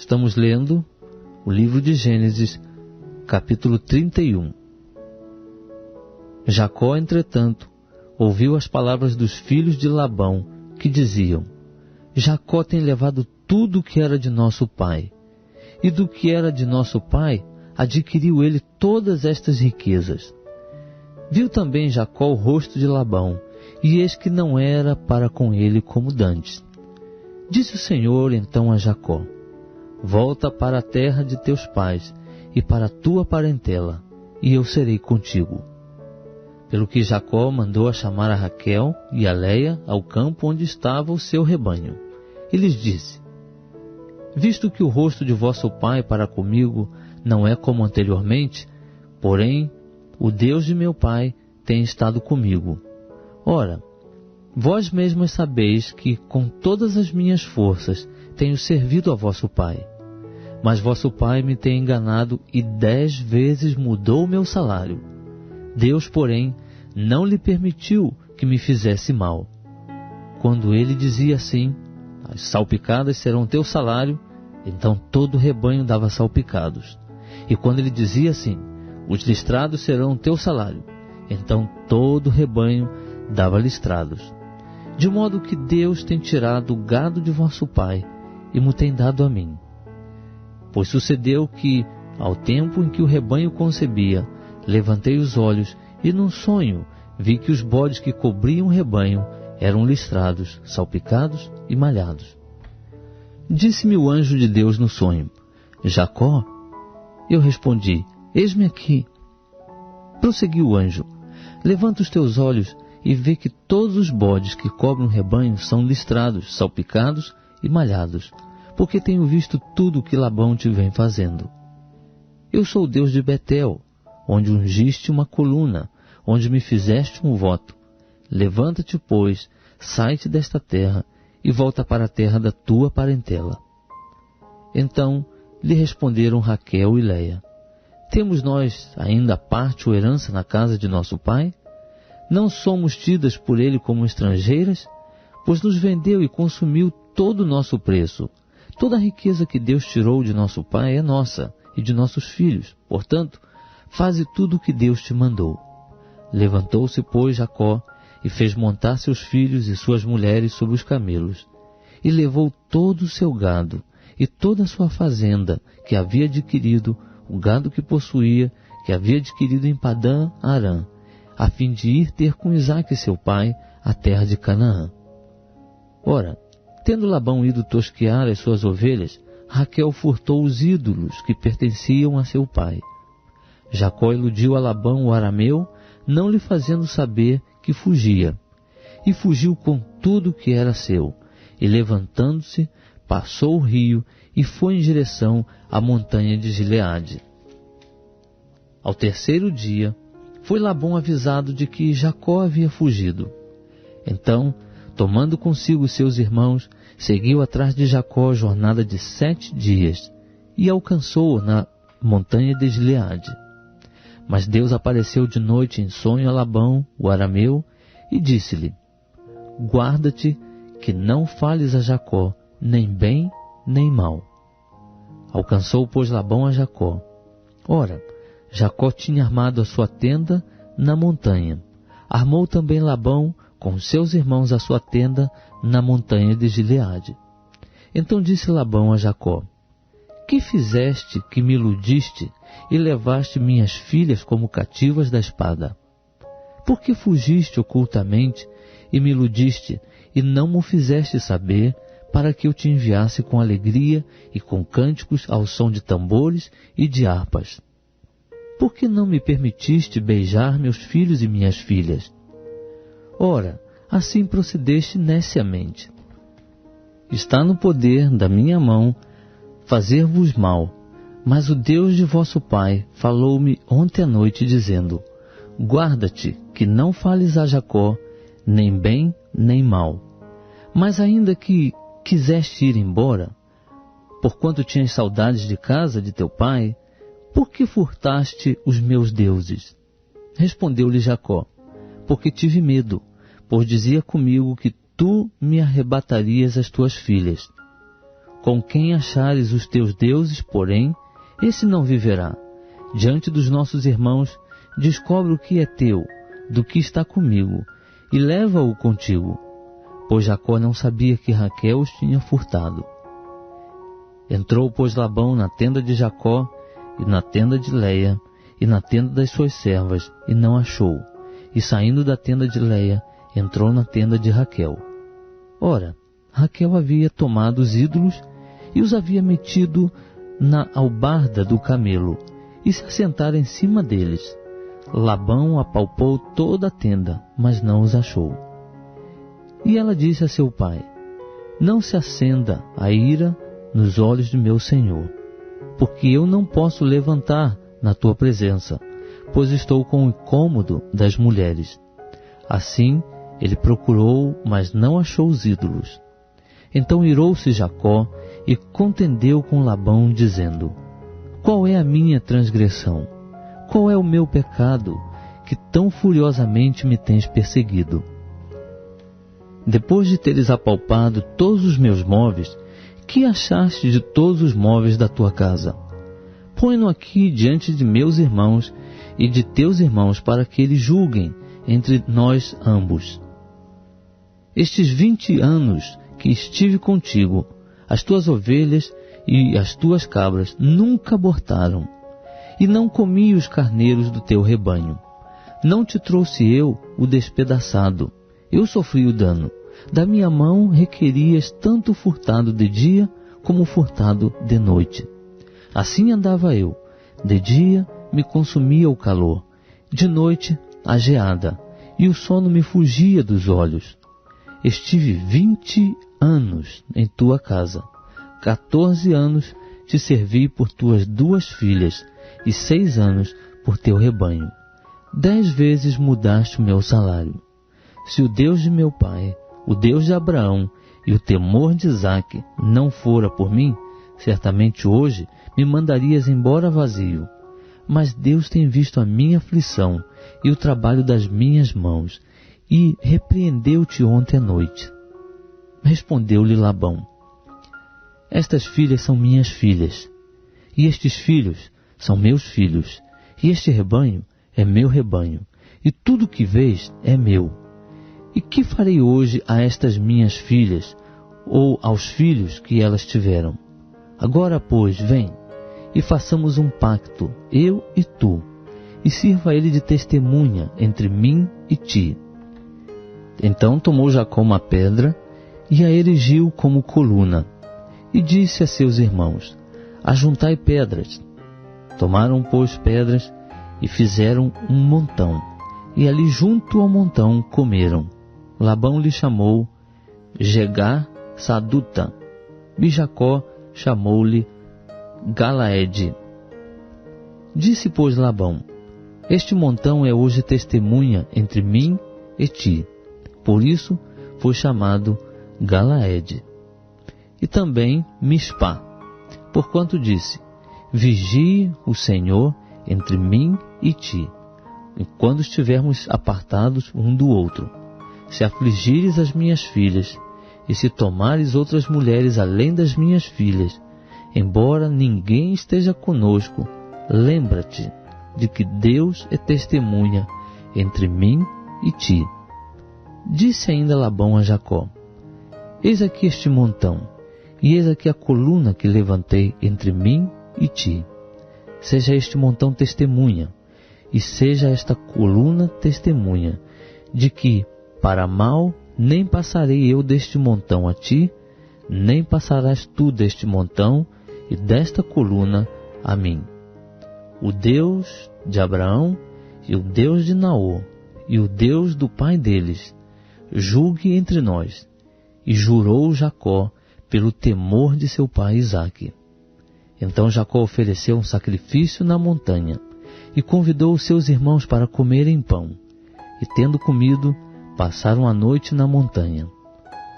Estamos lendo o livro de Gênesis, capítulo 31. Jacó, entretanto, ouviu as palavras dos filhos de Labão, que diziam: Jacó tem levado tudo o que era de nosso pai, e do que era de nosso pai adquiriu ele todas estas riquezas. Viu também Jacó o rosto de Labão, e eis que não era para com ele como dantes. Disse o Senhor então a Jacó: Volta para a terra de teus pais e para a tua parentela, e eu serei contigo. Pelo que Jacó mandou a chamar a Raquel e a Leia ao campo onde estava o seu rebanho, e lhes disse: Visto que o rosto de vosso pai para comigo não é como anteriormente, porém o Deus de meu pai tem estado comigo. Ora, vós mesmos sabeis que com todas as minhas forças tenho servido a vosso pai. Mas vosso pai me tem enganado e 10 vezes mudou o meu salário. Deus, porém, não lhe permitiu que me fizesse mal. Quando ele dizia assim: As salpicadas serão teu salário, então todo o rebanho dava salpicados. E quando ele dizia assim: Os listrados serão teu salário, então todo o rebanho dava listrados. De modo que Deus tem tirado o gado de vosso pai e mo tem dado a mim. Pois sucedeu que, ao tempo em que o rebanho concebia, levantei os olhos e num sonho vi que os bodes que cobriam o rebanho eram listrados, salpicados e malhados. Disse-me o anjo de Deus no sonho: Jacó? Eu respondi: Eis-me aqui. Prosseguiu o anjo: Levanta os teus olhos e vê que todos os bodes que cobrem o rebanho são listrados, salpicados e malhados, porque tenho visto tudo o que Labão te vem fazendo. Eu sou o Deus de Betel, onde ungiste uma coluna, onde me fizeste um voto. Levanta-te, pois, sai-te desta terra e volta para a terra da tua parentela. Então lhe responderam Raquel e Leia: Temos nós ainda parte ou herança na casa de nosso pai? Não somos tidas por ele como estrangeiras? Pois nos vendeu e consumiu todo o nosso preço. Toda a riqueza que Deus tirou de nosso pai é nossa e de nossos filhos. Portanto, faze tudo o que Deus te mandou. Levantou-se, pois, Jacó e fez montar seus filhos e suas mulheres sobre os camelos, e levou todo o seu gado e toda a sua fazenda que havia adquirido, o gado que possuía, que havia adquirido em Padã Arã, a fim de ir ter com Isaque seu pai a terra de Canaã. Ora, tendo Labão ido tosquear as suas ovelhas, Raquel furtou os ídolos que pertenciam a seu pai. Jacó iludiu a Labão o arameu, não lhe fazendo saber que fugia. E fugiu com tudo que era seu, e levantando-se, passou o rio e foi em direção à montanha de Gileade. Ao terceiro dia, foi Labão avisado de que Jacó havia fugido. Então, tomando consigo seus irmãos, seguiu atrás de Jacó jornada de 7 dias, e alcançou-o na montanha de Gileade. Mas Deus apareceu de noite em sonho a Labão, o arameu, e disse-lhe: Guarda-te que não fales a Jacó, nem bem, nem mal. Alcançou, pois, Labão a Jacó. Ora, Jacó tinha armado a sua tenda na montanha. Armou também Labão com seus irmãos a sua tenda na montanha de Gileade. Então disse Labão a Jacó: Que fizeste que me iludiste e levaste minhas filhas como cativas da espada? Por que fugiste ocultamente e me iludiste e não me fizeste saber, para que eu te enviasse com alegria e com cânticos ao som de tambores e de harpas? Por que não me permitiste beijar meus filhos e minhas filhas? Ora, assim procedeste neciamente. Está no poder da minha mão fazer-vos mal, mas o Deus de vosso pai falou-me ontem à noite, dizendo: Guarda-te, que não fales a Jacó, nem bem, nem mal. Mas ainda que quiseste ir embora, porquanto tinhas saudades de casa de teu pai, por que furtaste os meus deuses? Respondeu-lhe Jacó: Porque tive medo, pois dizia comigo que tu me arrebatarias as tuas filhas. Com quem achares os teus deuses, porém, esse não viverá. Diante dos nossos irmãos, descobre o que é teu, do que está comigo, e leva-o contigo. Pois Jacó não sabia que Raquel os tinha furtado. Entrou, pois, Labão na tenda de Jacó, e na tenda de Leia, e na tenda das suas servas, e não achou. E saindo da tenda de Leia, entrou na tenda de Raquel. Ora, Raquel havia tomado os ídolos e os havia metido na albarda do camelo, e se assentara em cima deles. Labão apalpou toda a tenda, mas não os achou. E ela disse a seu pai: não se acenda a ira nos olhos de meu senhor, porque eu não posso levantar na tua presença, pois estou com o incômodo das mulheres. Assim ele procurou, mas não achou os ídolos. Então irou-se Jacó e contendeu com Labão, dizendo: qual é a minha transgressão? Qual é o meu pecado, que tão furiosamente me tens perseguido? Depois de teres apalpado todos os meus móveis, que achaste de todos os móveis da tua casa? Põe-no aqui diante de meus irmãos e de teus irmãos, para que eles julguem entre nós ambos. Estes 20 anos que estive contigo, as tuas ovelhas e as tuas cabras nunca abortaram, e não comi os carneiros do teu rebanho. Não te trouxe eu o despedaçado, eu sofri o dano. Da minha mão requerias tanto furtado de dia como furtado de noite. Assim andava eu. De dia me consumia o calor, de noite a geada, e o sono me fugia dos olhos. Estive 20 anos em tua casa. 14 anos te servi por tuas 2 filhas, e 6 anos por teu rebanho. 10 vezes mudaste o meu salário. Se o Deus de meu pai, o Deus de Abraão e o temor de Isaque não fora por mim, certamente hoje me mandarias embora vazio. Mas Deus tem visto a minha aflição e o trabalho das minhas mãos, e repreendeu-te ontem à noite. Respondeu-lhe Labão: estas filhas são minhas filhas, e estes filhos são meus filhos, e este rebanho é meu rebanho, e tudo que vês é meu. E que farei hoje a estas minhas filhas, ou aos filhos que elas tiveram? Agora, pois, vem, e façamos um pacto, eu e tu, e sirva ele de testemunha entre mim e ti. Então tomou Jacó uma pedra, e a erigiu como coluna, e disse a seus irmãos: ajuntai pedras. Tomaram, pois, pedras, e fizeram um montão, e ali junto ao montão comeram. Labão lhe chamou Jegar Saduta, e Jacó chamou-lhe Galaede. Disse, pois, Labão: este montão é hoje testemunha entre mim e ti. Por isso foi chamado Galaede. E também Mispá, porquanto disse: vigie o Senhor entre mim e ti, enquanto estivermos apartados um do outro. Se afligires as minhas filhas, e se tomares outras mulheres além das minhas filhas, embora ninguém esteja conosco, lembra-te de que Deus é testemunha entre mim e ti. Disse ainda Labão a Jacó: eis aqui este montão, e eis aqui a coluna que levantei entre mim e ti. Seja este montão testemunha, e seja esta coluna testemunha, de que, para mal, nem passarei eu deste montão a ti, nem passarás tu deste montão e desta coluna a mim. O Deus de Abraão e o Deus de Naor e o Deus do pai deles, julgue entre nós. E jurou Jacó pelo temor de seu pai Isaque. Então Jacó ofereceu um sacrifício na montanha, e convidou os seus irmãos para comerem pão. E tendo comido, passaram a noite na montanha.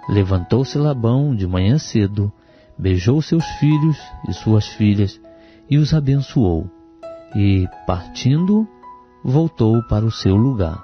Levantou-se Labão de manhã cedo, beijou seus filhos e suas filhas, e os abençoou. E, partindo, voltou para o seu lugar.